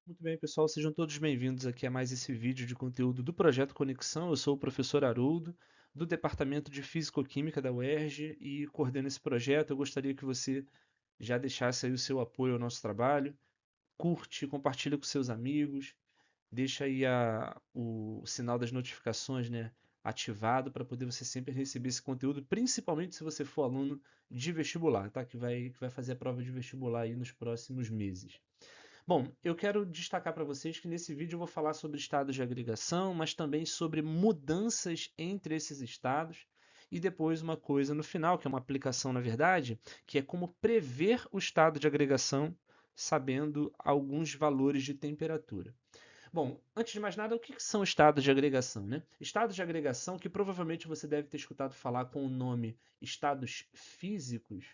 Muito bem, pessoal, sejam todos bem-vindos aqui a mais esse vídeo de conteúdo do Projeto Conexão. Eu sou o professor Haroldo, do Departamento de Físico-Química da UERJ e coordeno esse projeto. Eu gostaria que você já deixasse aí o seu apoio ao nosso trabalho, curte, compartilha com seus amigos, deixa aí o sinal das notificações, né, ativado para poder você sempre receber esse conteúdo, principalmente se você for aluno de vestibular, tá? Que vai fazer a prova de vestibular aí nos próximos meses. Bom, eu quero destacar para vocês que nesse vídeo eu vou falar sobre estados de agregação, mas também sobre mudanças entre esses estados e depois uma coisa no final, que é uma aplicação na verdade, que é como prever o estado de agregação sabendo alguns valores de temperatura. Bom, antes de mais nada, o que são estados de agregação, né? Estados de agregação que provavelmente você deve ter escutado falar com o nome estados físicos,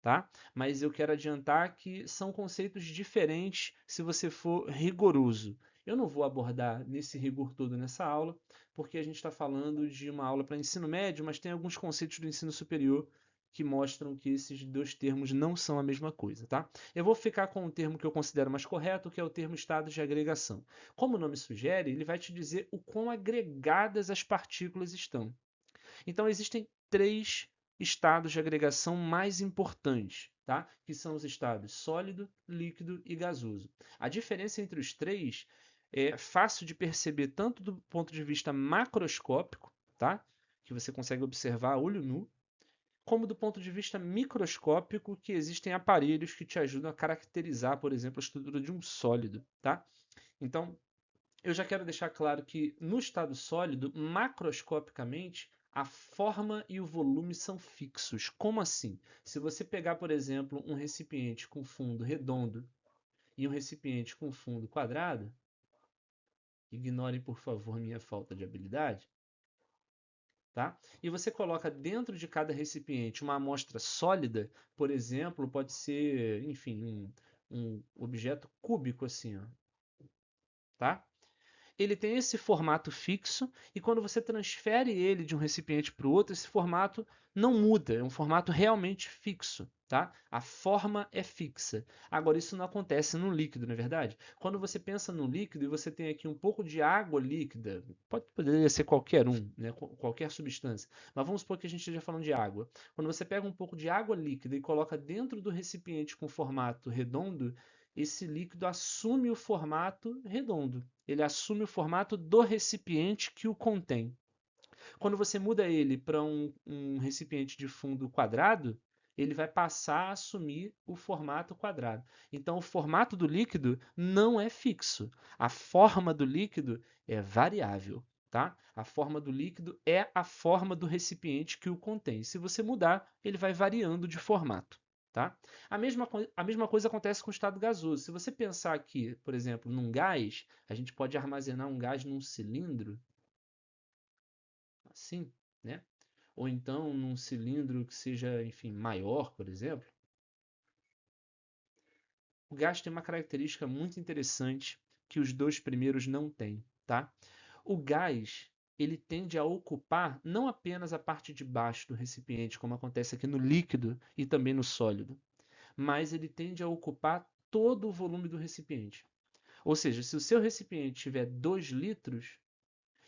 tá? Mas eu quero adiantar que são conceitos diferentes se você for rigoroso. Eu não vou abordar nesse rigor todo nessa aula, porque a gente está falando de uma aula para ensino médio, mas tem alguns conceitos do ensino superior que mostram que esses dois termos não são a mesma coisa, tá? Eu vou ficar com o termo que eu considero mais correto, que é o termo estado de agregação. Como o nome sugere, ele vai te dizer o quão agregadas as partículas estão. Então, existem três estados de agregação mais importantes, tá? Que são os estados sólido, líquido e gasoso. A diferença entre os três é fácil de perceber tanto do ponto de vista macroscópico, tá? Que você consegue observar a olho nu, como do ponto de vista microscópico, que existem aparelhos que te ajudam a caracterizar, por exemplo, a estrutura de um sólido, tá? Então, eu já quero deixar claro que no estado sólido, macroscopicamente, a forma e o volume são fixos. Como assim? Se você pegar, por exemplo, um recipiente com fundo redondo e um recipiente com fundo quadrado, ignorem, por favor, minha falta de habilidade, tá? E você coloca dentro de cada recipiente uma amostra sólida, por exemplo, pode ser, enfim, um objeto cúbico assim, ó, tá? Ele tem esse formato fixo e quando você transfere ele de um recipiente para o outro, esse formato não muda, é um formato realmente fixo, tá? A forma é fixa. Agora, isso não acontece no líquido, não é verdade? Quando você pensa no líquido e você tem aqui um pouco de água líquida, poderia ser qualquer um, né? Qualquer substância, mas vamos supor que a gente esteja falando de água. Quando você pega um pouco de água líquida e coloca dentro do recipiente com formato redondo, esse líquido assume o formato redondo. Ele assume o formato do recipiente que o contém. Quando você muda ele para um recipiente de fundo quadrado, ele vai passar a assumir o formato quadrado. Então, o formato do líquido não é fixo. A forma do líquido é variável. Tá? A forma do líquido é a forma do recipiente que o contém. Se você mudar, ele vai variando de formato. Tá? A mesma coisa acontece com o estado gasoso. Se você pensar aqui, por exemplo, num gás, a gente pode armazenar um gás num cilindro, assim, né? Ou então num cilindro que seja, enfim, maior, por exemplo. O gás tem uma característica muito interessante que os dois primeiros não têm, tá? O gás, ele tende a ocupar não apenas a parte de baixo do recipiente, como acontece aqui no líquido e também no sólido, mas ele tende a ocupar todo o volume do recipiente. Ou seja, se o seu recipiente tiver 2 litros,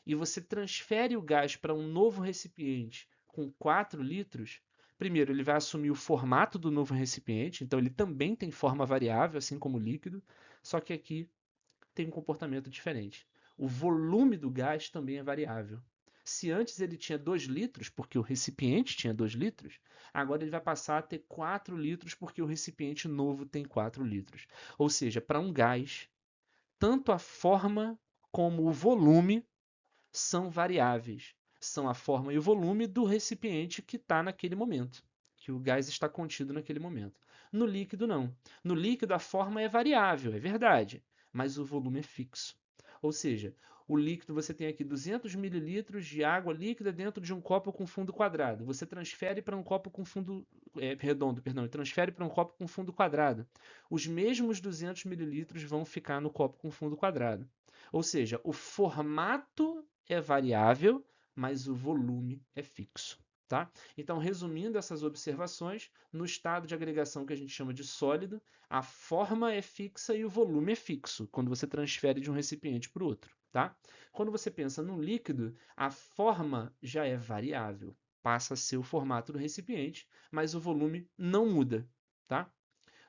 e você transfere o gás para um novo recipiente com 4 litros, primeiro ele vai assumir o formato do novo recipiente, então ele também tem forma variável, assim como o líquido, só que aqui tem um comportamento diferente. O volume do gás também é variável. Se antes ele tinha 2 litros, porque o recipiente tinha 2 litros, agora ele vai passar a ter 4 litros, porque o recipiente novo tem 4 litros. Ou seja, para um gás, tanto a forma como o volume são variáveis. São a forma e o volume do recipiente que está naquele momento, que o gás está contido naquele momento. No líquido, não. No líquido, a forma é variável, é verdade, mas o volume é fixo. Ou seja, o líquido você tem aqui 200 mililitros de água líquida dentro de um copo com fundo quadrado. Você transfere para um copo com fundo redondo, perdão, e transfere para um copo com fundo quadrado. Os mesmos 200 mililitros vão ficar no copo com fundo quadrado. Ou seja, o formato é variável, mas o volume é fixo. Tá? Então, resumindo essas observações, no estado de agregação que a gente chama de sólido, a forma é fixa e o volume é fixo, quando você transfere de um recipiente para o outro. Tá? Quando você pensa no líquido, a forma já é variável, passa a ser o formato do recipiente, mas o volume não muda. Tá?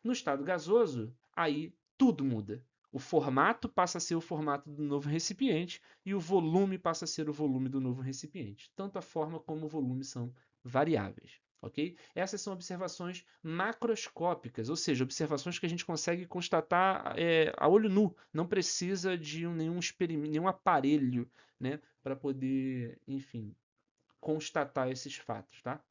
No estado gasoso, aí tudo muda. O formato passa a ser o formato do novo recipiente e o volume passa a ser o volume do novo recipiente. Tanto a forma como o volume são variáveis. Ok? Essas são observações macroscópicas, ou seja, observações que a gente consegue constatar a olho nu. Não precisa de nenhum experimento, nenhum aparelho, né, para poder, enfim, constatar esses fatos. Tá?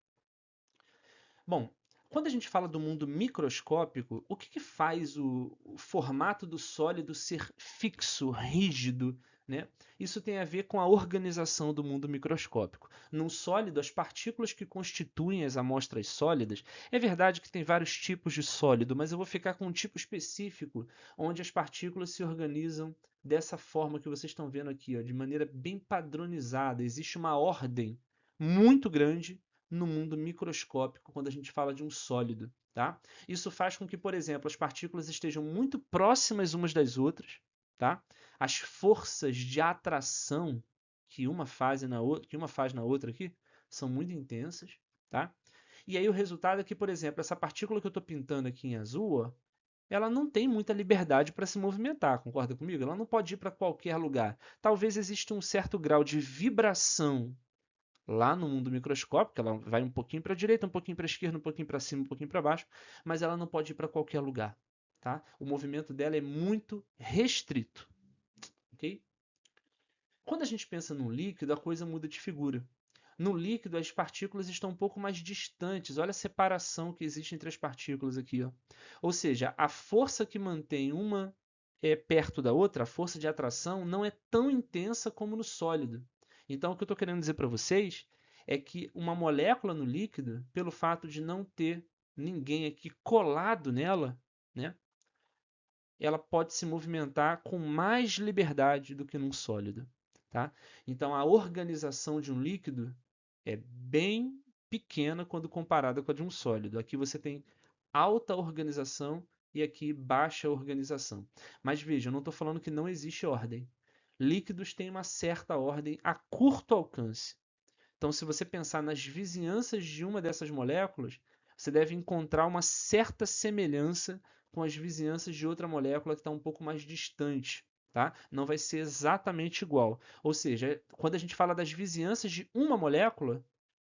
Bom, quando a gente fala do mundo microscópico, o que faz o formato do sólido ser fixo, rígido, né? Isso tem a ver com a organização do mundo microscópico. Num sólido, as partículas que constituem as amostras sólidas, é verdade que tem vários tipos de sólido, mas eu vou ficar com um tipo específico, onde as partículas se organizam dessa forma que vocês estão vendo aqui, ó, de maneira bem padronizada. Existe uma ordem muito grande no mundo microscópico quando a gente fala de um sólido. Tá? Isso faz com que, por exemplo, as partículas estejam muito próximas umas das outras. Tá? As forças de atração que uma faz na outra aqui são muito intensas. Tá? E aí o resultado é que, por exemplo, essa partícula que eu estou pintando aqui em azul, ó, ela não tem muita liberdade para se movimentar, concorda comigo? Ela não pode ir para qualquer lugar. Talvez exista um certo grau de vibração lá no mundo microscópico, ela vai um pouquinho para a direita, um pouquinho para a esquerda, um pouquinho para cima, um pouquinho para baixo, mas ela não pode ir para qualquer lugar. Tá? O movimento dela é muito restrito. Okay? Quando a gente pensa no líquido, a coisa muda de figura. No líquido, as partículas estão um pouco mais distantes. Olha a separação que existe entre as partículas aqui. Ó. Ou seja, a força que mantém uma perto da outra, a força de atração, não é tão intensa como no sólido. Então, o que eu estou querendo dizer para vocês é que uma molécula no líquido, pelo fato de não ter ninguém aqui colado nela, né, ela pode se movimentar com mais liberdade do que num sólido. Tá? Então, a organização de um líquido é bem pequena quando comparada com a de um sólido. Aqui você tem alta organização e aqui baixa organização. Mas veja, eu não estou falando que não existe ordem. Líquidos têm uma certa ordem a curto alcance. Então, se você pensar nas vizinhanças de uma dessas moléculas, você deve encontrar uma certa semelhança com as vizinhanças de outra molécula que está um pouco mais distante. Tá? Não vai ser exatamente igual. Ou seja, quando a gente fala das vizinhanças de uma molécula,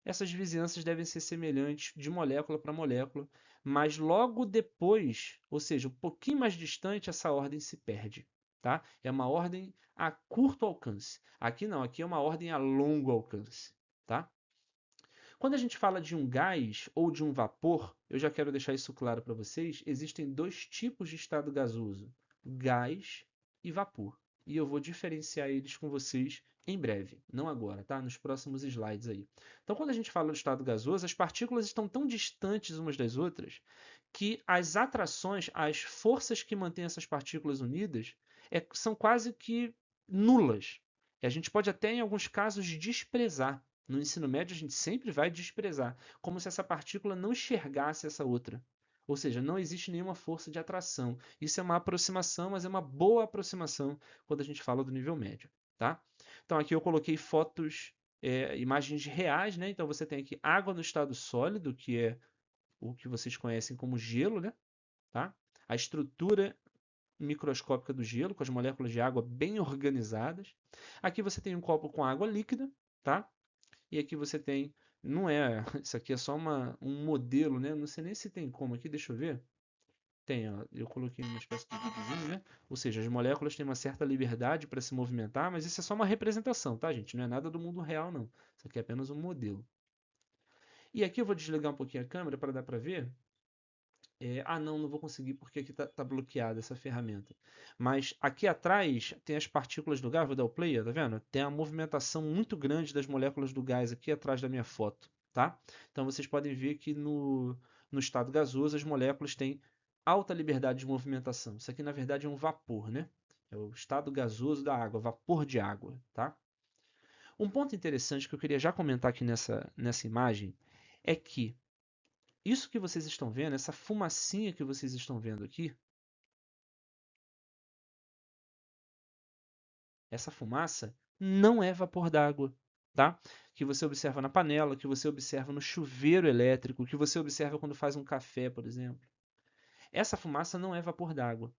essas vizinhanças devem ser semelhantes de molécula para molécula, mas logo depois, ou seja, um pouquinho mais distante, essa ordem se perde. Tá? É uma ordem a curto alcance. Aqui não, aqui é uma ordem a longo alcance. Tá? Quando a gente fala de um gás ou de um vapor, eu já quero deixar isso claro para vocês, existem dois tipos de estado gasoso, gás e vapor. E eu vou diferenciar eles com vocês em breve, não agora, tá? Nos próximos slides aí. Então, quando a gente fala do estado gasoso, as partículas estão tão distantes umas das outras que as atrações, as forças que mantêm essas partículas unidas, são quase que nulas. E a gente pode até, em alguns casos, desprezar. No ensino médio, a gente sempre vai desprezar, como se essa partícula não enxergasse essa outra. Ou seja, não existe nenhuma força de atração. Isso é uma aproximação, mas é uma boa aproximação quando a gente fala do nível médio. Tá? Então, aqui eu coloquei fotos, imagens reais. Né? Então, você tem aqui água no estado sólido, que é o que vocês conhecem como gelo. Né? Tá? A estrutura microscópica do gelo, com as moléculas de água bem organizadas. Aqui você tem um copo com água líquida. Tá? E aqui você tem, não é, isso aqui é só um modelo, né? Não sei nem se tem como aqui, deixa eu ver. Tem, ó, eu coloquei uma espécie de videozinho, né? Ou seja, as moléculas têm uma certa liberdade para se movimentar, mas isso é só uma representação, tá, gente? Não é nada do mundo real, não. Isso aqui é apenas um modelo. E aqui eu vou desligar um pouquinho a câmera para dar para ver. Não vou conseguir porque aqui tá bloqueada essa ferramenta. Mas aqui atrás tem as partículas do gás, vou dar o play, tá vendo? Tem a movimentação muito grande das moléculas do gás aqui atrás da minha foto, tá? Então vocês podem ver que no estado gasoso as moléculas têm alta liberdade de movimentação. Isso aqui na verdade é um vapor, né? É o estado gasoso da água, vapor de água, tá? Um ponto interessante que eu queria já comentar aqui nessa imagem é que isso que vocês estão vendo, essa fumacinha que vocês estão vendo aqui, essa fumaça não é vapor d'água, tá? Que você observa na panela, que você observa no chuveiro elétrico, que você observa quando faz um café, por exemplo. Essa fumaça não é vapor d'água.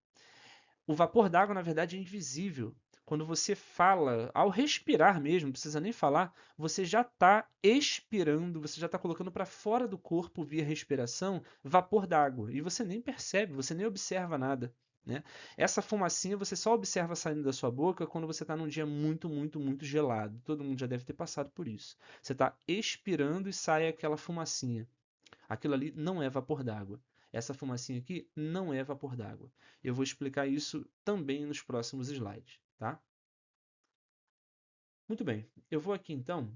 O vapor d'água, na verdade, é invisível. Quando você fala, ao respirar mesmo, não precisa nem falar, você já está expirando, você já está colocando para fora do corpo via respiração vapor d'água. E você nem percebe, você nem observa nada. Né? Essa fumacinha você só observa saindo da sua boca quando você está num dia muito, muito, muito gelado. Todo mundo já deve ter passado por isso. Você está expirando e sai aquela fumacinha. Aquilo ali não é vapor d'água. Essa fumacinha aqui não é vapor d'água. Eu vou explicar isso também nos próximos slides, tá? Muito bem, eu vou aqui então.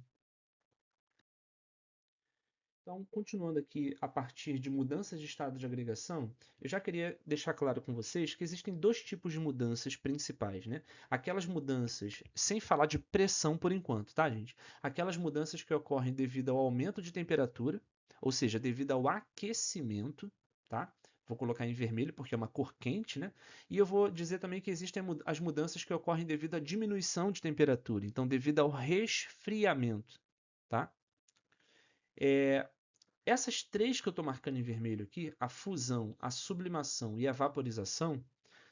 Então, continuando aqui a partir de mudanças de estado de agregação, eu já queria deixar claro com vocês que existem dois tipos de mudanças principais, né? Aquelas mudanças, sem falar de pressão por enquanto, tá, gente? Aquelas mudanças que ocorrem devido ao aumento de temperatura, ou seja, devido ao aquecimento, tá? Vou colocar em vermelho porque é uma cor quente, né? E eu vou dizer também que existem as mudanças que ocorrem devido à diminuição de temperatura, então devido ao resfriamento, tá? Essas três que eu estou marcando em vermelho aqui, a fusão, a sublimação e a vaporização,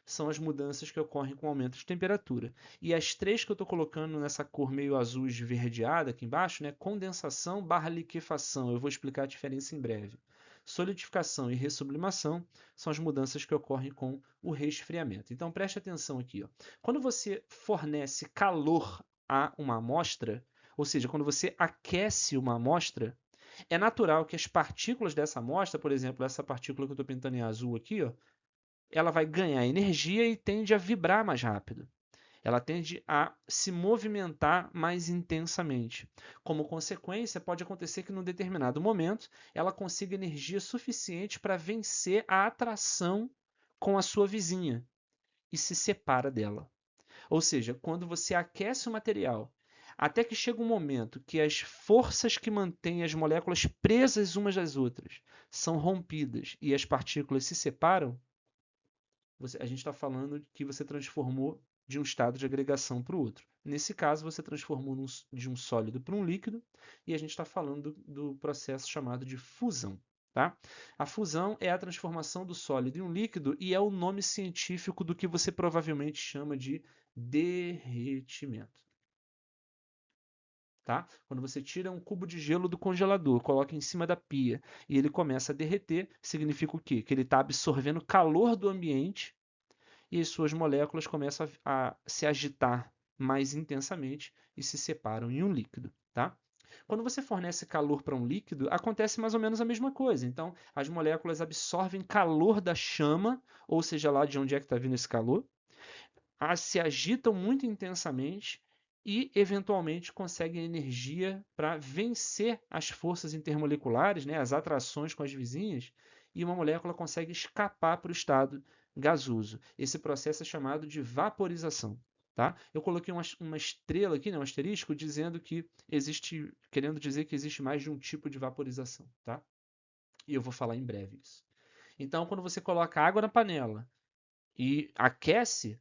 são as mudanças que ocorrem com o aumento de temperatura. E as três que eu estou colocando nessa cor meio azul esverdeada aqui embaixo, né, condensação barra liquefação, eu vou explicar a diferença em breve. Solidificação e ressublimação são as mudanças que ocorrem com o resfriamento. Então preste atenção aqui. Ó. Quando você fornece calor a uma amostra, ou seja, quando você aquece uma amostra, é natural que as partículas dessa amostra, por exemplo, essa partícula que eu estou pintando em azul aqui, ó, ela vai ganhar energia e tende a vibrar mais rápido. Ela tende a se movimentar mais intensamente. Como consequência, pode acontecer que, num determinado momento, ela consiga energia suficiente para vencer a atração com a sua vizinha e se separa dela. Ou seja, quando você aquece o material, até que chega um momento que as forças que mantêm as moléculas presas umas às outras são rompidas e as partículas se separam, a gente está falando que você transformou de um estado de agregação para o outro. Nesse caso, você transformou de um sólido para um líquido e a gente está falando do processo chamado de fusão. Tá? A fusão é a transformação do sólido em um líquido e é o nome científico do que você provavelmente chama de derretimento. Tá? Quando você tira um cubo de gelo do congelador, coloca em cima da pia e ele começa a derreter, significa o quê? Que ele está absorvendo calor do ambiente e as suas moléculas começam a se agitar mais intensamente e se separam em um líquido. Tá? Quando você fornece calor para um líquido, acontece mais ou menos a mesma coisa. Então, as moléculas absorvem calor da chama, ou seja lá de onde é que está vindo esse calor, se agitam muito intensamente e, eventualmente, conseguem energia para vencer as forças intermoleculares, né, as atrações com as vizinhas, e uma molécula consegue escapar para o estado gasoso. Esse processo é chamado de vaporização. Tá? Eu coloquei uma estrela aqui, né, um asterisco, dizendo que existe, querendo dizer que existe mais de um tipo de vaporização. Tá? E eu vou falar em breve isso. Então, quando você coloca água na panela e aquece,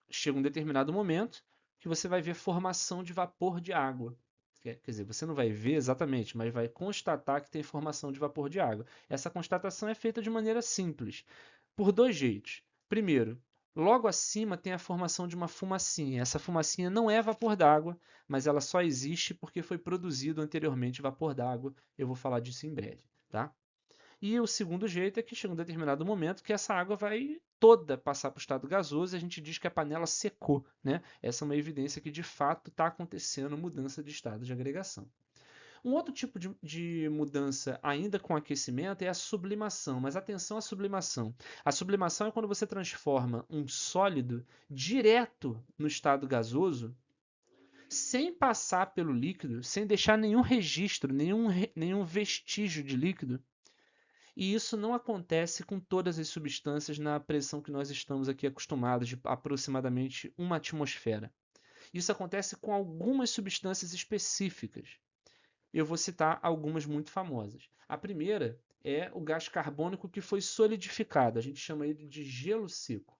chega um determinado momento que você vai ver formação de vapor de água. Quer dizer, você não vai ver exatamente, mas vai constatar que tem formação de vapor de água. Essa constatação é feita de maneira simples, por dois jeitos. Primeiro, logo acima tem a formação de uma fumacinha. Essa fumacinha não é vapor d'água, mas ela só existe porque foi produzido anteriormente vapor d'água. Eu vou falar disso em breve, tá? E o segundo jeito é que chega um determinado momento que essa água vai toda passar para o estado gasoso e a gente diz que a panela secou. Né? Essa é uma evidência que de fato está acontecendo mudança de estado de agregação. Um outro tipo de mudança, ainda com aquecimento, é a sublimação. Mas atenção à sublimação. A sublimação é quando você transforma um sólido direto no estado gasoso, sem passar pelo líquido, sem deixar nenhum registro, nenhum vestígio de líquido. E isso não acontece com todas as substâncias na pressão que nós estamos aqui acostumados, de aproximadamente 1 atmosfera. Isso acontece com algumas substâncias específicas. Eu vou citar algumas muito famosas. A primeira é o gás carbônico que foi solidificado. A gente chama ele de gelo seco.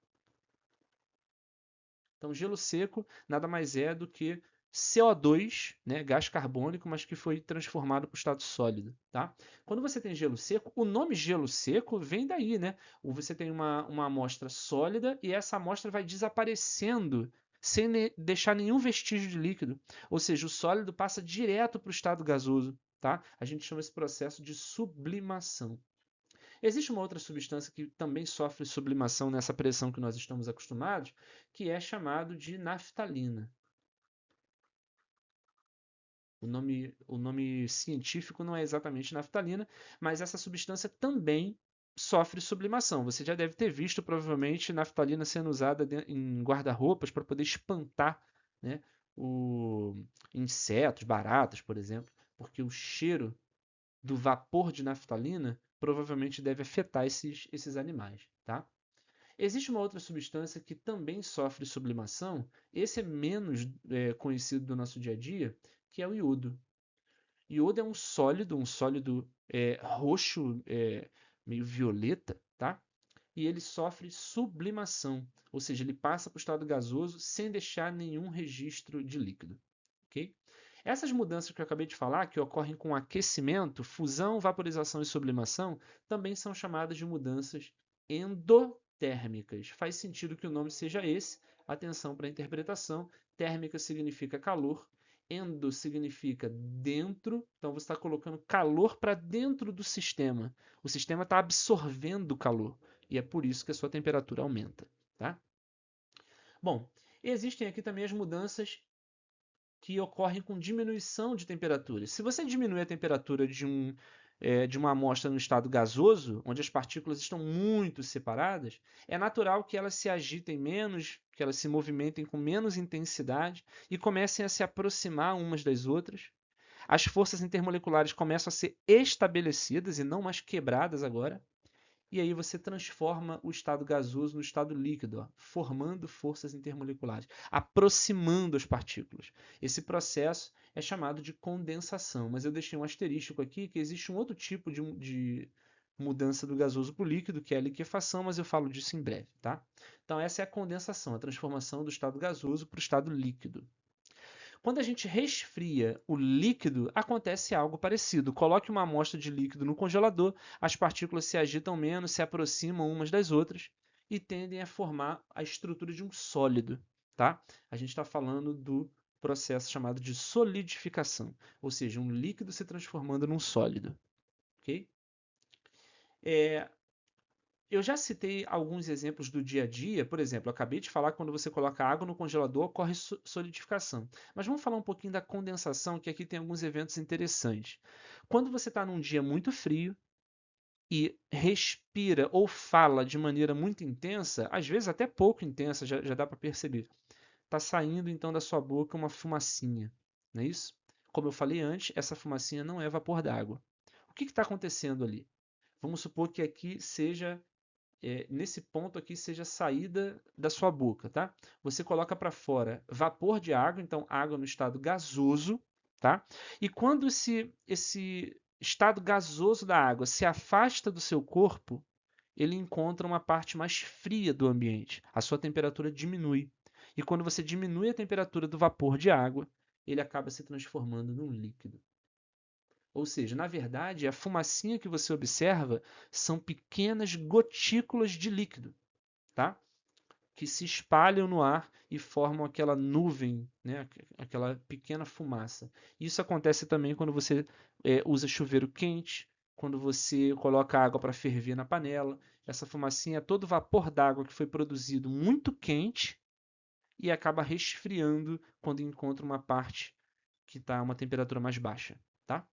Então, gelo seco nada mais é do que CO2, né, gás carbônico, mas que foi transformado para o estado sólido. Tá? Quando você tem gelo seco, o nome gelo seco vem daí. Né? Você tem uma amostra sólida e essa amostra vai desaparecendo sem deixar nenhum vestígio de líquido. Ou seja, o sólido passa direto para o estado gasoso. Tá? A gente chama esse processo de sublimação. Existe uma outra substância que também sofre sublimação nessa pressão que nós estamos acostumados, que é chamado de naftalina. O nome científico não é exatamente naftalina, mas essa substância também sofre sublimação. Você já deve ter visto, provavelmente, naftalina sendo usada em guarda-roupas para poder espantar, né, insetos, baratas, por exemplo, porque o cheiro do vapor de naftalina provavelmente deve afetar esses animais, tá? Existe uma outra substância que também sofre sublimação, esse é menos conhecido do nosso dia a dia, que é o iodo. Iodo é um sólido roxo, meio violeta, tá? E ele sofre sublimação, ou seja, ele passa para o estado gasoso sem deixar nenhum registro de líquido. Ok? Essas mudanças que eu acabei de falar, que ocorrem com aquecimento, fusão, vaporização e sublimação, também são chamadas de mudanças endotérmicas. Faz sentido que o nome seja esse. Atenção para a interpretação. Térmica significa calor, endo significa dentro, então você está colocando calor para dentro do sistema. O sistema está absorvendo calor e é por isso que a sua temperatura aumenta. Tá? Bom, existem aqui também as mudanças que ocorrem com diminuição de temperatura. Se você diminui a temperatura de uma amostra no estado gasoso, onde as partículas estão muito separadas, é natural que elas se agitem menos, que elas se movimentem com menos intensidade e comecem a se aproximar umas das outras. As forças intermoleculares começam a ser estabelecidas e não mais quebradas agora. E aí você transforma o estado gasoso no estado líquido, ó, formando forças intermoleculares, aproximando as partículas. Esse processo é chamado de condensação, mas eu deixei um asterístico aqui que existe um outro tipo de mudança do gasoso para o líquido, que é a liquefação, mas eu falo disso em breve. Tá? Então essa é a condensação, a transformação do estado gasoso para o estado líquido. Quando a gente resfria o líquido, acontece algo parecido. Coloque uma amostra de líquido no congelador, as partículas se agitam menos, se aproximam umas das outras e tendem a formar a estrutura de um sólido. Tá? A gente está falando do processo chamado de solidificação, ou seja, um líquido se transformando num sólido. Okay? Eu já citei alguns exemplos do dia a dia, por exemplo, eu acabei de falar que quando você coloca água no congelador ocorre solidificação. Mas vamos falar um pouquinho da condensação, que aqui tem alguns eventos interessantes. Quando você está num dia muito frio e respira ou fala de maneira muito intensa, às vezes até pouco intensa, já dá para perceber, está saindo então da sua boca uma fumacinha, não é isso? Como eu falei antes, essa fumacinha não é vapor d'água. O que está acontecendo ali? Vamos supor que aqui seja nesse ponto aqui seja a saída da sua boca, tá? Você coloca para fora vapor de água, então água no estado gasoso, tá? E quando esse estado gasoso da água se afasta do seu corpo, ele encontra uma parte mais fria do ambiente. A sua temperatura diminui. E quando você diminui a temperatura do vapor de água, ele acaba se transformando num líquido. Ou seja, na verdade, a fumacinha que você observa são pequenas gotículas de líquido, tá? Que se espalham no ar e formam aquela nuvem, né? Aquela pequena fumaça. Isso acontece também quando você usa chuveiro quente, quando você coloca água para ferver na panela. Essa fumacinha é todo vapor d'água que foi produzido muito quente e acaba resfriando quando encontra uma parte que está a uma temperatura mais baixa, tá?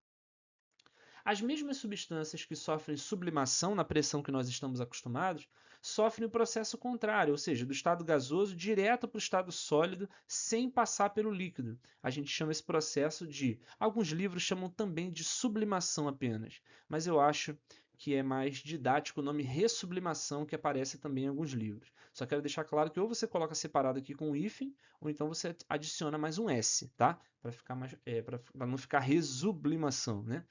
As mesmas substâncias que sofrem sublimação na pressão que nós estamos acostumados sofrem o processo contrário, ou seja, do estado gasoso direto para o estado sólido sem passar pelo líquido. A gente chama esse processo de, alguns livros chamam também de sublimação apenas, mas eu acho que é mais didático, o nome ressublimação, que aparece também em alguns livros. Só quero deixar claro que ou você coloca separado aqui com um hífen, ou então você adiciona mais um S, tá? Para ficar mais, para não ficar resublimação, né?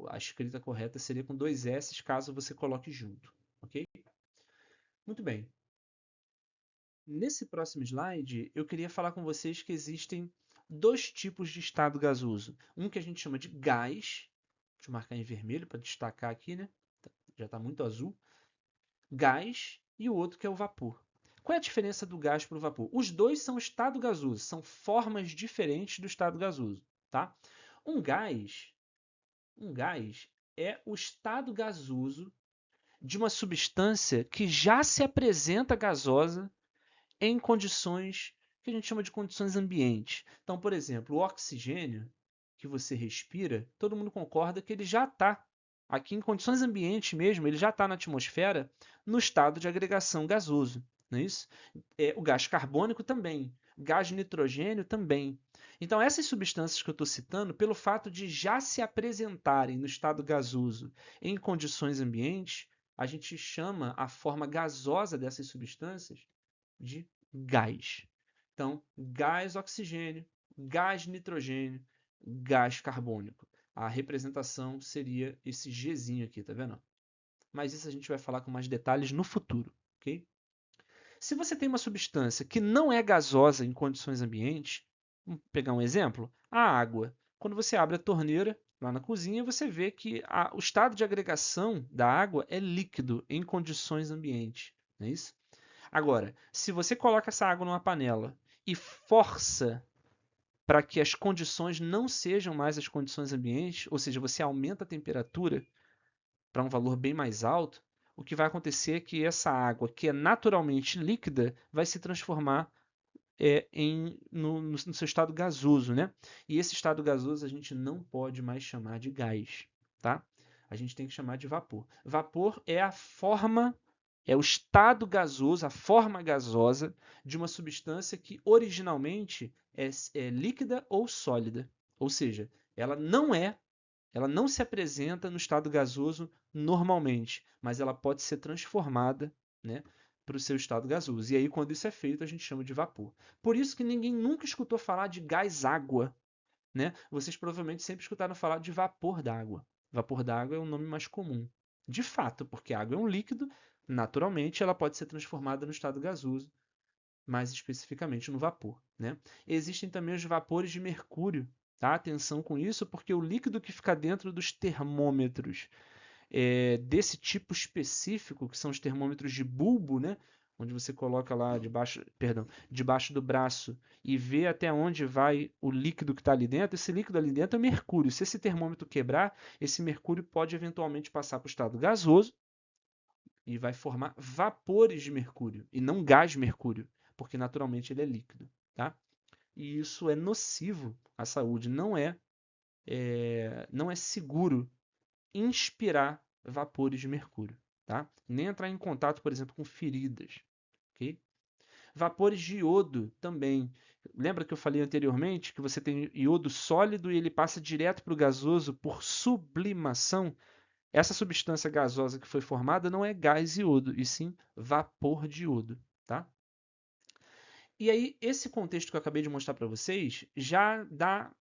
A escrita correta seria com dois S, caso você coloque junto, ok? Muito bem. Nesse próximo slide, eu queria falar com vocês que existem dois tipos de estado gasoso. Um que a gente chama de gás, deixa eu marcar em vermelho para destacar aqui, né? Já está muito azul. Gás e o outro que é o vapor. Qual é a diferença do gás para o vapor? Os dois são estado gasoso, são formas diferentes do estado gasoso, tá? Um gás é o estado gasoso de uma substância que já se apresenta gasosa em condições que a gente chama de condições ambientes. Então, por exemplo, o oxigênio que você respira, todo mundo concorda que ele já está aqui em condições ambientes mesmo, ele já está na atmosfera no estado de agregação gasoso, não é isso? O gás carbônico também, gás nitrogênio também. Então, essas substâncias que eu estou citando, pelo fato de já se apresentarem no estado gasoso em condições ambientes, a gente chama a forma gasosa dessas substâncias de gás. Então, gás oxigênio, gás nitrogênio, gás carbônico. A representação seria esse Gzinho aqui, tá vendo? Mas isso a gente vai falar com mais detalhes no futuro, ok? Se você tem uma substância que não é gasosa em condições ambientes, vamos pegar um exemplo, a água. Quando você abre a torneira lá na cozinha, você vê que o estado de agregação da água é líquido em condições ambientes, não é isso? Agora, se você coloca essa água numa panela e força para que as condições não sejam mais as condições ambientes, ou seja, você aumenta a temperatura para um valor bem mais alto, o que vai acontecer é que essa água, que é naturalmente líquida, vai se transformar no seu estado gasoso, né? E esse estado gasoso a gente não pode mais chamar de gás, tá? A gente tem que chamar de vapor. Vapor é a forma, é o estado gasoso, a forma gasosa de uma substância que originalmente é líquida ou sólida. Ou seja, ela não se apresenta no estado gasoso normalmente, mas ela pode ser transformada, né, para o seu estado gasoso. E aí, quando isso é feito, a gente chama de vapor. Por isso que ninguém nunca escutou falar de gás-água, né? Vocês provavelmente sempre escutaram falar de vapor d'água. Vapor d'água é um nome mais comum. De fato, porque a água é um líquido, naturalmente ela pode ser transformada no estado gasoso, mais especificamente no vapor, né? Existem também os vapores de mercúrio, tá? Atenção com isso, porque o líquido que fica dentro dos termômetros desse tipo específico, que são os termômetros de bulbo, né? Onde você coloca lá debaixo do braço e vê até onde vai o líquido que está ali dentro. Esse líquido ali dentro é mercúrio. Se esse termômetro quebrar, esse mercúrio pode eventualmente passar para o estado gasoso e vai formar vapores de mercúrio e não gás mercúrio, porque naturalmente ele é líquido, tá? E isso é nocivo à saúde. Não é seguro inspirar vapores de mercúrio, tá? Nem entrar em contato, por exemplo, com feridas, ok? Vapores de iodo também. Lembra que eu falei anteriormente que você tem iodo sólido e ele passa direto para o gasoso por sublimação? Essa substância gasosa que foi formada não é gás iodo, e sim vapor de iodo, tá? E aí, esse contexto que eu acabei de mostrar para vocês já dá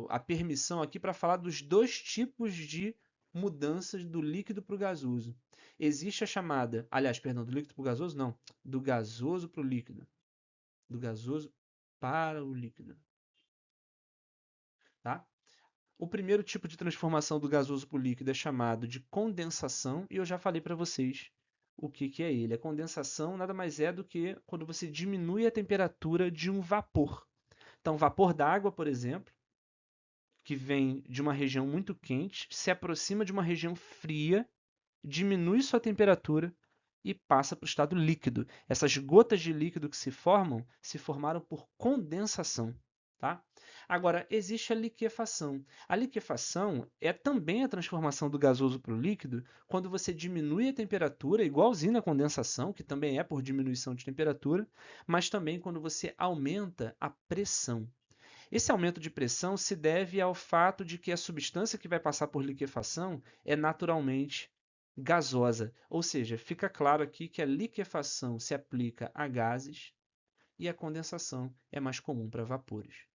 a permissão aqui para falar dos dois tipos de mudanças do líquido para o gasoso. Existe a chamada, aliás, perdão, do líquido para o gasoso? Não, do gasoso para o líquido. Do gasoso para o líquido. Tá? O primeiro tipo de transformação do gasoso para o líquido é chamado de condensação, e eu já falei para vocês o que é ele. A condensação nada mais é do que quando você diminui a temperatura de um vapor. Então, vapor d'água, por exemplo, que vem de uma região muito quente, se aproxima de uma região fria, diminui sua temperatura e passa para o estado líquido. Essas gotas de líquido que se formaram por condensação. Tá? Agora, existe a liquefação. A liquefação é também a transformação do gasoso para o líquido quando você diminui a temperatura, igualzinho na condensação, que também é por diminuição de temperatura, mas também quando você aumenta a pressão. Esse aumento de pressão se deve ao fato de que a substância que vai passar por liquefação é naturalmente gasosa, ou seja, fica claro aqui que a liquefação se aplica a gases e a condensação é mais comum para vapores.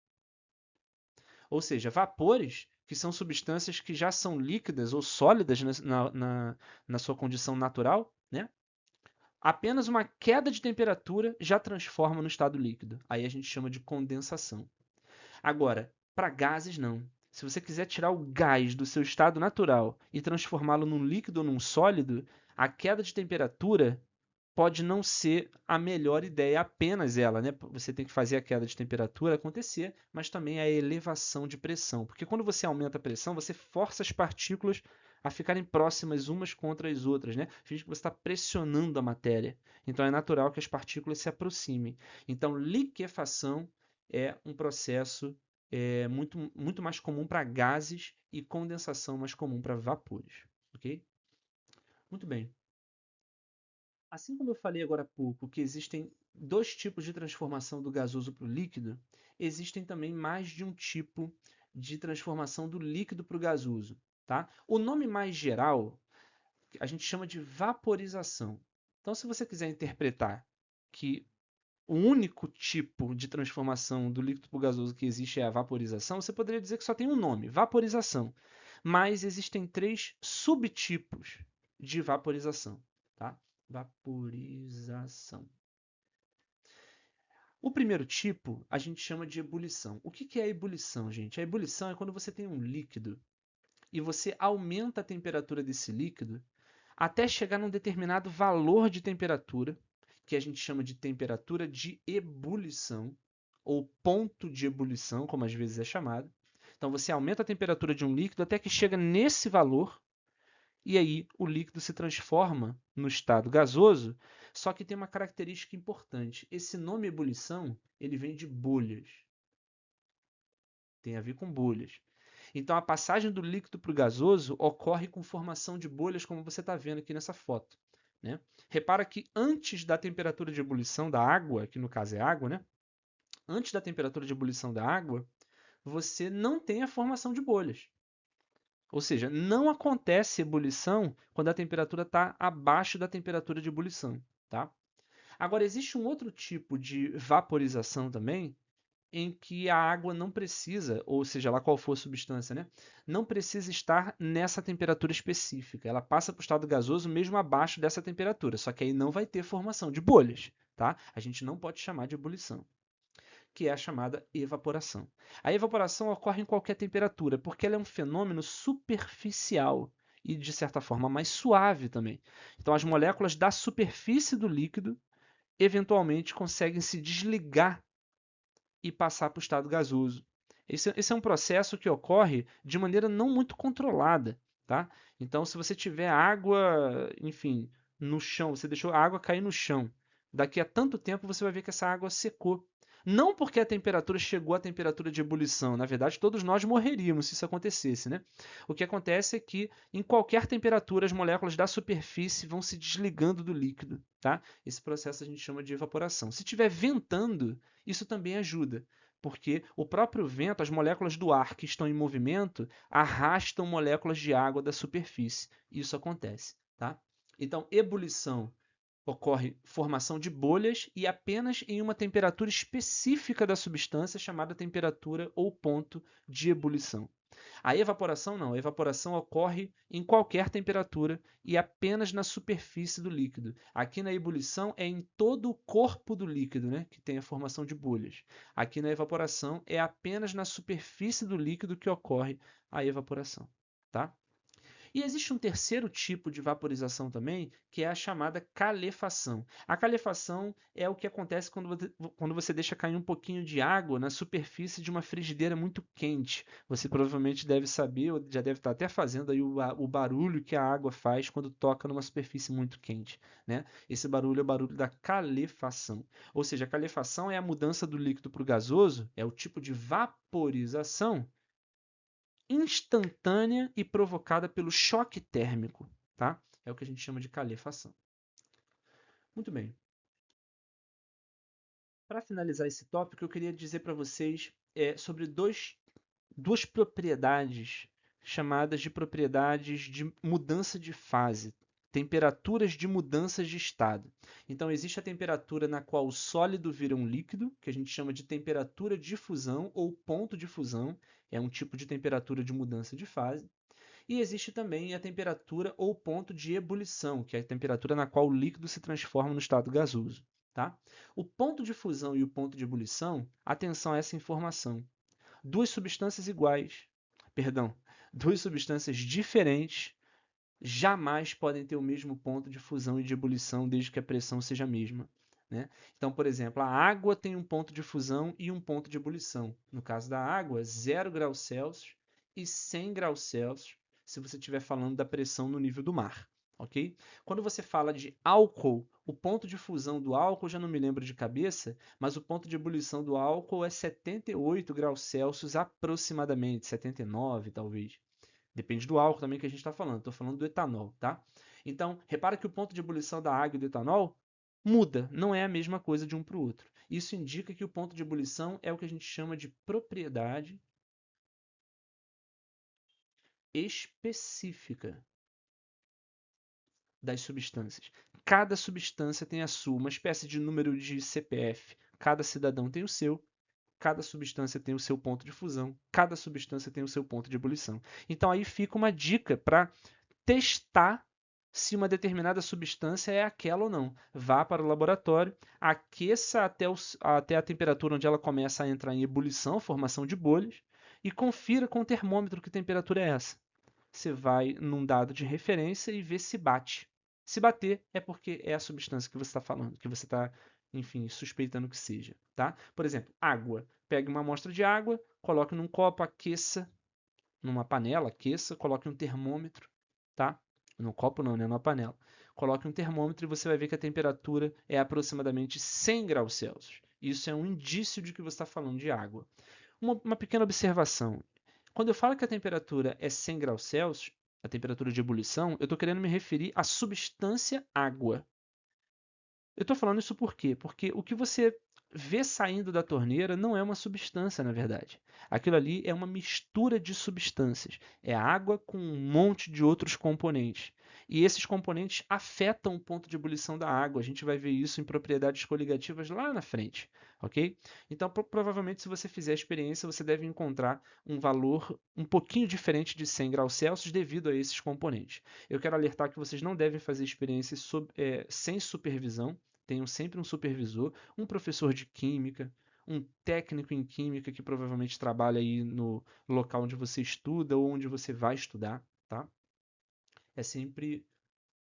Ou seja, vapores, que são substâncias que já são líquidas ou sólidas na sua condição natural, né? Apenas uma queda de temperatura já transforma no estado líquido. Aí a gente chama de condensação. Agora, para gases, não. Se você quiser tirar o gás do seu estado natural e transformá-lo num líquido ou num sólido, a queda de temperatura pode não ser a melhor ideia, apenas ela, né? Você tem que fazer a queda de temperatura acontecer, mas também a elevação de pressão, porque quando você aumenta a pressão, você força as partículas a ficarem próximas umas contra as outras, né? Finge que você está pressionando a matéria. Então é natural que as partículas se aproximem. Então, liquefação é um processo muito mais comum para gases e condensação mais comum para vapores, ok? Muito bem. Assim como eu falei agora há pouco que existem dois tipos de transformação do gasoso para o líquido, existem também mais de um tipo de transformação do líquido para o gasoso. Tá? O nome mais geral a gente chama de vaporização. Então, se você quiser interpretar que o único tipo de transformação do líquido para o gasoso que existe é a vaporização, você poderia dizer que só tem um nome, vaporização. Mas existem três subtipos de vaporização. Tá? Vaporização. O primeiro tipo a gente chama de ebulição. O que é a ebulição, gente? A ebulição é quando você tem um líquido e você aumenta a temperatura desse líquido até chegar num determinado valor de temperatura, que a gente chama de temperatura de ebulição, ou ponto de ebulição, como às vezes é chamado. Então você aumenta a temperatura de um líquido até que chega nesse valor, e aí o líquido se transforma no estado gasoso, só que tem uma característica importante. Esse nome ebulição, ele vem de bolhas. Tem a ver com bolhas. Então a passagem do líquido para o gasoso ocorre com formação de bolhas, como você está vendo aqui nessa foto. Né? Repara que antes da temperatura de ebulição da água, que no caso é água, né? Antes da temperatura de ebulição da água, você não tem a formação de bolhas. Ou seja, não acontece ebulição quando a temperatura está abaixo da temperatura de ebulição. Tá? Agora, existe um outro tipo de vaporização também, em que a água não precisa, ou seja lá qual for a substância, né, não precisa estar nessa temperatura específica. Ela passa para o estado gasoso mesmo abaixo dessa temperatura, só que aí não vai ter formação de bolhas. Tá? A gente não pode chamar de ebulição, que é a chamada evaporação. A evaporação ocorre em qualquer temperatura, porque ela é um fenômeno superficial e, de certa forma, mais suave também. Então, as moléculas da superfície do líquido eventualmente conseguem se desligar e passar para o estado gasoso. Esse é um processo que ocorre de maneira não muito controlada. Tá? Então, se você tiver água, enfim, no chão, você deixou a água cair no chão, daqui a tanto tempo você vai ver que essa água secou. Não porque a temperatura chegou à temperatura de ebulição, na verdade todos nós morreríamos se isso acontecesse, né? O que acontece é que em qualquer temperatura as moléculas da superfície vão se desligando do líquido, tá? Esse processo a gente chama de evaporação. Se estiver ventando, isso também ajuda, porque o próprio vento, as moléculas do ar que estão em movimento, arrastam moléculas de água da superfície. Isso acontece, tá? Então, ebulição ocorre formação de bolhas e apenas em uma temperatura específica da substância chamada temperatura ou ponto de ebulição. A evaporação não, a evaporação ocorre em qualquer temperatura e apenas na superfície do líquido. Aqui na ebulição é em todo o corpo do líquido, né, que tem a formação de bolhas. Aqui na evaporação é apenas na superfície do líquido que ocorre a evaporação, tá? E existe um terceiro tipo de vaporização também, que é a chamada calefação. A calefação é o que acontece quando você deixa cair um pouquinho de água na superfície de uma frigideira muito quente. Você provavelmente deve saber, ou já deve estar até fazendo aí o barulho que a água faz quando toca numa superfície muito quente. Né? Esse barulho é o barulho da calefação. Ou seja, a calefação é a mudança do líquido para o gasoso, é o tipo de vaporização instantânea e provocada pelo choque térmico, tá? É o que a gente chama de calefação. Muito bem. Para finalizar esse tópico, eu queria dizer para vocês sobre duas propriedades chamadas de propriedades de mudança de fase, temperaturas de mudanças de estado. Então, existe a temperatura na qual o sólido vira um líquido, que a gente chama de temperatura de fusão ou ponto de fusão, é um tipo de temperatura de mudança de fase. E existe também a temperatura ou ponto de ebulição, que é a temperatura na qual o líquido se transforma no estado gasoso. Tá? O ponto de fusão e o ponto de ebulição, atenção a essa informação. Duas substâncias iguais, perdão, duas substâncias diferentes jamais podem ter o mesmo ponto de fusão e de ebulição desde que a pressão seja a mesma. Né? Então, por exemplo, a água tem um ponto de fusão e um ponto de ebulição. No caso da água, 0 graus Celsius e 100 graus Celsius, se você estiver falando da pressão no nível do mar. Ok? Quando você fala de álcool, o ponto de fusão do álcool, já não me lembro de cabeça, mas o ponto de ebulição do álcool é 78 graus Celsius aproximadamente, 79 talvez. Depende do álcool também que a gente está falando. Estou falando do etanol, tá? Então, repara que o ponto de ebulição da água e do etanol muda, não é a mesma coisa de um para o outro. Isso indica que o ponto de ebulição é o que a gente chama de propriedade específica das substâncias. Cada substância tem a sua, uma espécie de número de CPF. Cada cidadão tem o seu, cada substância tem o seu ponto de fusão, cada substância tem o seu ponto de ebulição. Então aí fica uma dica para testar se uma determinada substância é aquela ou não. Vá para o laboratório, aqueça até a temperatura onde ela começa a entrar em ebulição, formação de bolhas, e confira com o termômetro que temperatura é essa. Você vai num dado de referência e vê se bate. Se bater, é porque é a substância que você está falando, que você está, enfim, suspeitando que seja. Tá? Por exemplo, água. Pegue uma amostra de água, coloque num copo, aqueça, numa panela, aqueça, coloque um termômetro, tá? No copo não, né? Numa panela. Coloque um termômetro e você vai ver que a temperatura é aproximadamente 100 graus Celsius. Isso é um indício de que você está falando de água. Uma pequena observação. Quando eu falo que a temperatura é 100 graus Celsius, a temperatura de ebulição, eu estou querendo me referir à substância água. Eu estou falando isso por quê? Porque o que você vê saindo da torneira não é uma substância, na verdade. Aquilo ali é uma mistura de substâncias. É água com um monte de outros componentes. E esses componentes afetam o ponto de ebulição da água. A gente vai ver isso em propriedades coligativas lá na frente, ok? Então, provavelmente, se você fizer a experiência, você deve encontrar um valor um pouquinho diferente de 100 graus Celsius devido a esses componentes. Eu quero alertar que vocês não devem fazer experiências sem supervisão. Tenham sempre um supervisor, um professor de química, um técnico em química que provavelmente trabalha aí no local onde você estuda ou onde você vai estudar, tá? É sempre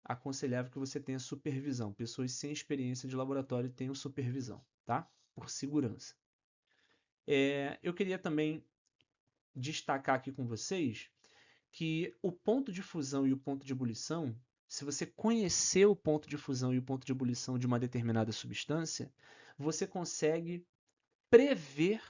aconselhável que você tenha supervisão. Pessoas sem experiência de laboratório tenham supervisão, tá? Por segurança. Eu queria também destacar aqui com vocês que o ponto de fusão e o ponto de ebulição, se você conhecer o ponto de fusão e o ponto de ebulição de uma determinada substância, você consegue prever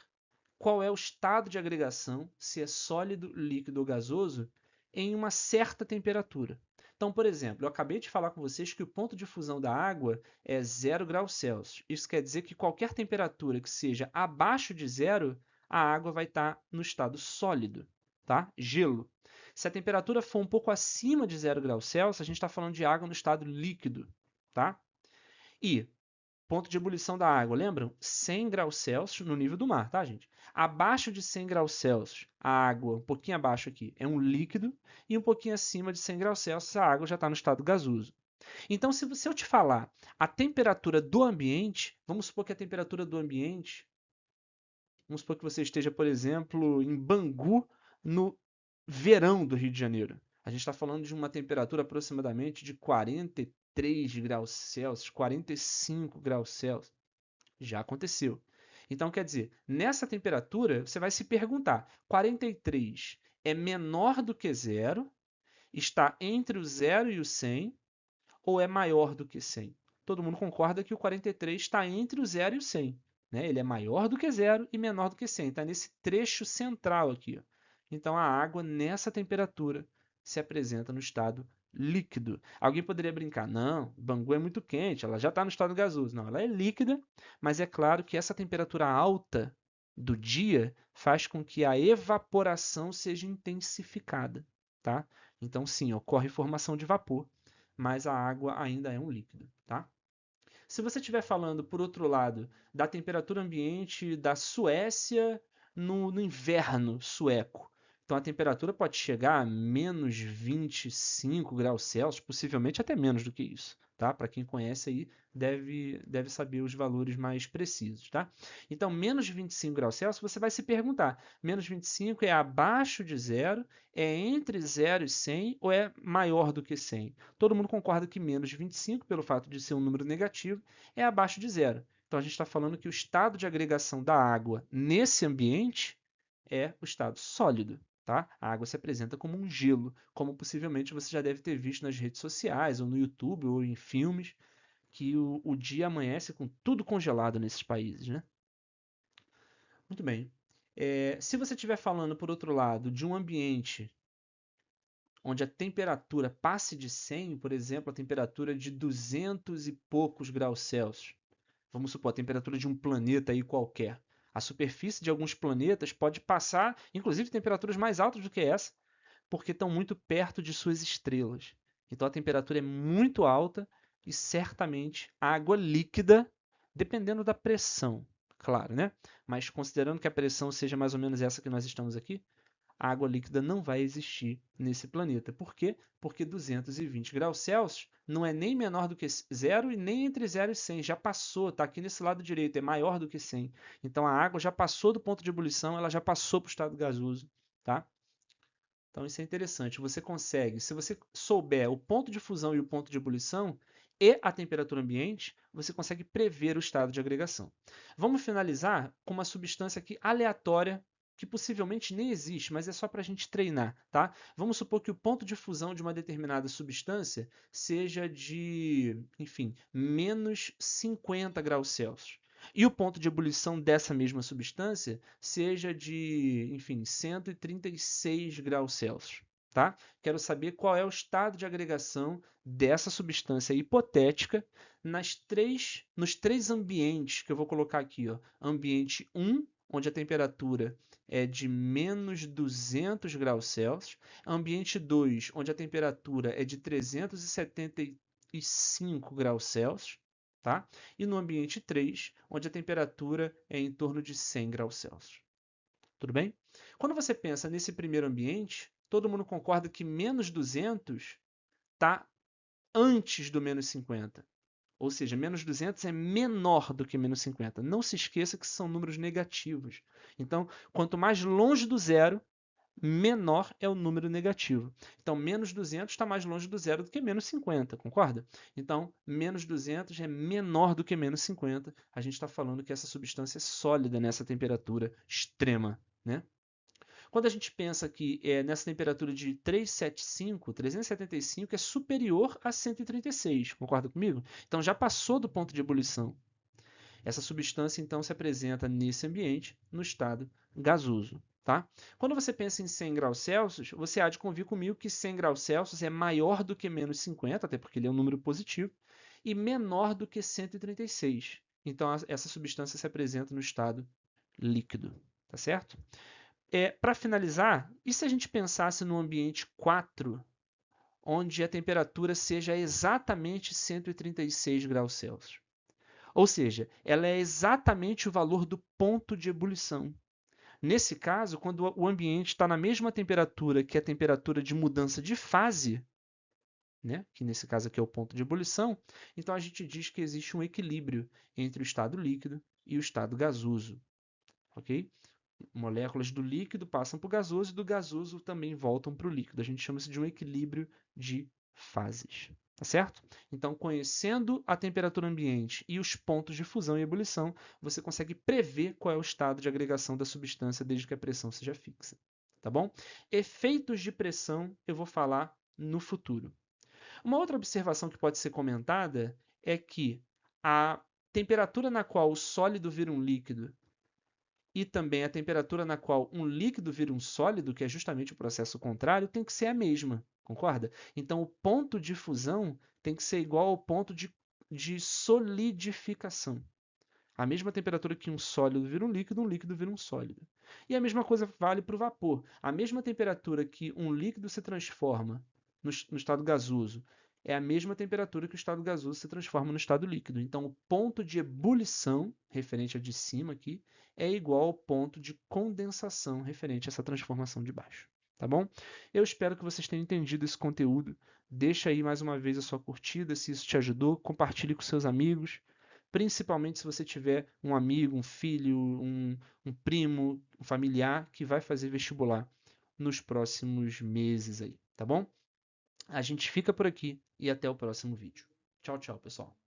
qual é o estado de agregação, se é sólido, líquido ou gasoso, em uma certa temperatura. Então, por exemplo, eu acabei de falar com vocês que o ponto de fusão da água é 0 graus Celsius. Isso quer dizer que qualquer temperatura que seja abaixo de zero, a água vai estar no estado sólido, tá? Gelo. Se a temperatura for um pouco acima de 0 graus Celsius, a gente está falando de água no estado líquido, tá? E ponto de ebulição da água, lembram? 100 graus Celsius no nível do mar, tá, gente? Abaixo de 100 graus Celsius, a água, um pouquinho abaixo aqui, é um líquido, e um pouquinho acima de 100 graus Celsius, a água já está no estado gasoso. Então, se eu te falar a temperatura do ambiente, vamos supor que a temperatura do ambiente, vamos supor que você esteja, por exemplo, em Bangu, no verão do Rio de Janeiro. A gente está falando de uma temperatura aproximadamente de 43 graus Celsius, 45 graus Celsius. Já aconteceu. Então, quer dizer, nessa temperatura, você vai se perguntar: 43 é menor do que zero, está entre o zero e o 100, ou é maior do que 100? Todo mundo concorda que o 43 está entre o zero e o 100. Né? Ele é maior do que zero e menor do que 100. Está nesse trecho central aqui. Ó. Então, a água, nessa temperatura, se apresenta no estado líquido. Alguém poderia brincar, não, Bangu é muito quente, ela já está no estado gasoso. Não, ela é líquida, mas é claro que essa temperatura alta do dia faz com que a evaporação seja intensificada, tá? Então, sim, ocorre formação de vapor, mas a água ainda é um líquido, tá? Se você estiver falando, por outro lado, da temperatura ambiente da Suécia no inverno sueco, então a temperatura pode chegar a menos 25 graus Celsius, possivelmente até menos do que isso, tá? Para quem conhece aí, deve saber os valores mais precisos, tá? Então, menos de 25 graus Celsius, você vai se perguntar, menos 25 é abaixo de zero, é entre 0 e 100 ou é maior do que 100? Todo mundo concorda que menos de 25, pelo fato de ser um número negativo, é abaixo de zero. Então a gente está falando que o estado de agregação da água nesse ambiente é o estado sólido. Tá? A água se apresenta como um gelo, como possivelmente você já deve ter visto nas redes sociais, ou no YouTube, ou em filmes, que o dia amanhece com tudo congelado nesses países. Né? Muito bem. Se você estiver falando, por outro lado, de um ambiente onde a temperatura passe de 100, por exemplo, a temperatura de 200 e poucos graus Celsius, vamos supor, a temperatura de um planeta aí qualquer. A superfície de alguns planetas pode passar, inclusive, temperaturas mais altas do que essa, porque estão muito perto de suas estrelas. Então a temperatura é muito alta e certamente a água líquida, dependendo da pressão, claro, né? Mas considerando que a pressão seja mais ou menos essa que nós estamos aqui, a água líquida não vai existir nesse planeta. Por quê? Porque 220 graus Celsius não é nem menor do que zero e nem entre 0 e 100. Já passou, está aqui nesse lado direito, é maior do que 100. Então a água já passou do ponto de ebulição, ela já passou para o estado gasoso. Tá? Então isso é interessante. Você consegue, se você souber o ponto de fusão e o ponto de ebulição e a temperatura ambiente, você consegue prever o estado de agregação. Vamos finalizar com uma substância aqui aleatória que possivelmente nem existe, mas é só para a gente treinar, tá? Vamos supor que o ponto de fusão de uma determinada substância seja de, enfim, menos 50 graus Celsius. E o ponto de ebulição dessa mesma substância seja de, enfim, 136 graus Celsius. Tá? Quero saber qual é o estado de agregação dessa substância hipotética nos três ambientes que eu vou colocar aqui. Ó. Ambiente 1, onde a temperatura é de menos 200 graus Celsius. Ambiente 2, onde a temperatura é de 375 graus Celsius. Tá? E no ambiente 3, onde a temperatura é em torno de 100 graus Celsius. Tudo bem? Quando você pensa nesse primeiro ambiente, todo mundo concorda que menos 200 está antes do menos 50. Ou seja, menos 200 é menor do que menos 50. Não se esqueça que são números negativos. Então, quanto mais longe do zero, menor é o número negativo. Então, menos 200 está mais longe do zero do que menos 50, concorda? Então, menos 200 é menor do que menos 50. A gente está falando que essa substância é sólida nessa temperatura extrema, né? Quando a gente pensa que nessa temperatura de 375 é superior a 136, concorda comigo? Então já passou do ponto de ebulição. Essa substância então se apresenta nesse ambiente no estado gasoso. Tá? Quando você pensa em 100 graus Celsius, você há de convir comigo que 100 graus Celsius é maior do que menos 50, até porque ele é um número positivo, e menor do que 136. Então essa substância se apresenta no estado líquido. Tá certo? Para finalizar, e se a gente pensasse no ambiente 4, onde a temperatura seja exatamente 136 graus Celsius? Ou seja, ela é exatamente o valor do ponto de ebulição. Nesse caso, quando o ambiente está na mesma temperatura que a temperatura de mudança de fase, né, que nesse caso aqui é o ponto de ebulição, então a gente diz que existe um equilíbrio entre o estado líquido e o estado gasoso. Ok? Moléculas do líquido passam para o gasoso e do gasoso também voltam para o líquido. A gente chama isso de um equilíbrio de fases. Tá certo? Então, conhecendo a temperatura ambiente e os pontos de fusão e ebulição, você consegue prever qual é o estado de agregação da substância desde que a pressão seja fixa. Tá bom? Efeitos de pressão eu vou falar no futuro. Uma outra observação que pode ser comentada é que a temperatura na qual o sólido vira um líquido e também a temperatura na qual um líquido vira um sólido, que é justamente o processo contrário, tem que ser a mesma, concorda? Então, o ponto de fusão tem que ser igual ao ponto de solidificação. A mesma temperatura que um sólido vira um líquido vira um sólido. E a mesma coisa vale para o vapor. A mesma temperatura que um líquido se transforma no estado gasoso é a mesma temperatura que o estado gasoso se transforma no estado líquido. Então, o ponto de ebulição, referente ao de cima aqui, é igual ao ponto de condensação, referente a essa transformação de baixo. Tá bom? Eu espero que vocês tenham entendido esse conteúdo. Deixa aí mais uma vez a sua curtida, se isso te ajudou, compartilhe com seus amigos, principalmente se você tiver um amigo, um filho, um primo, um familiar que vai fazer vestibular nos próximos meses aí, tá bom? A gente fica por aqui e até o próximo vídeo. Tchau, tchau, pessoal.